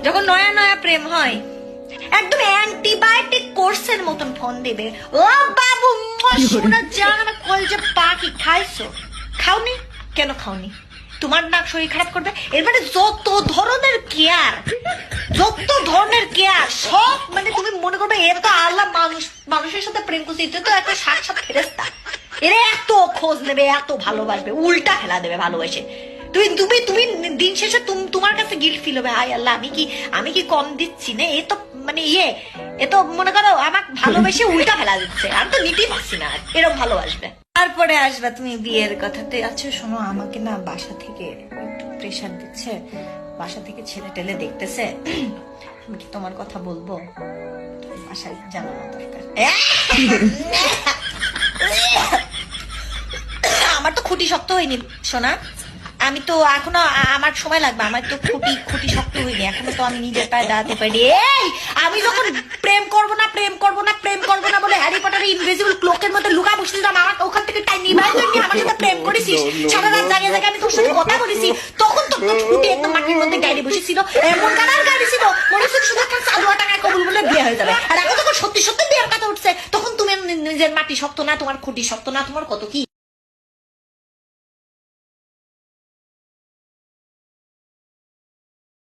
যখন নয়া নয়া প্রেম হয় একদম অ্যান্টিবায়োটিক কোর্সের মতন ফোন দিবে, ও বাবু শোনা জান আমার কলজে পাখি, খাইছো? খাওনি? কেন খাওনি? তোমার না শরীর খারাপ করবে? এর মানে যত ধরনের কেয়ার, যত ধরনের কেয়ার সব মানে তুমি মনে করবে এর তো আল্লাহ মানুষের সাথে প্রেম করছে, এটা তো একটা সাক্ষাৎ ফেরেশতা। এরা এত খোঁজ নেবে, এত ভালোবাসবে, উল্টা খেলা দেবে ভালোবাসে। তুমি তুমি তুমি দিন শেষে তোমার কাছে গিল্ট ফিল হবে, হায় আল্লাহ আমি কি কম দিচ্ছি না? এ তো মানে এ তো মনে করো আমার ভালোবেসে উল্টা ফেলা দিচ্ছে, আমি তো নিতেই পারছি না। এরকম ভালোবাসবে, তারপরে আসবে তুমি বিয়ের কথাতে। আচ্ছা শোনো, আমাকে না বাসা থেকে একটু প্রেশার দিচ্ছে, বাসা থেকে ছেলে টেলে দেখতেছে, আমি কি তোমার কথা বলবো? বাসায় জানানো দরকার। আমার তো খুঁটি শক্ত হয়নি সোনা, আমি তো এখনো, আমার সময় লাগবে, আমার তো খুঁটি শক্ত হয়নি এখনো, তো আমি নিজের পায়ে দাঁড়াতে পারি। এই আমি যখন প্রেম করবো না বলে হ্যারি পটারের ইনভিজিবল ক্লোকের মধ্যে লুকা বসেছিলাম, আমার ওখান থেকে টাই নিবাই নিয়ে আমার সাথে প্রেম করেছিস, সারা রাত জাগে জাগে আমি তোর সাথে কথা বলেছি, তখন তো খুঁটি একদম মাটির মধ্যে গাড়ি বসেছিল, এমন কারার গাড়ি ছিল মনে হচ্ছে শুধু একটা চালুয়া টাকায় কবুল বলে বিয়ে হয়ে যাবে। আর এখন যখন সত্যি সত্যি বিয়ের কথা উঠছে, তখন তুমি নিজের মাটি শক্ত না, তোমার খুঁটি শক্ত না, তোমার কত কি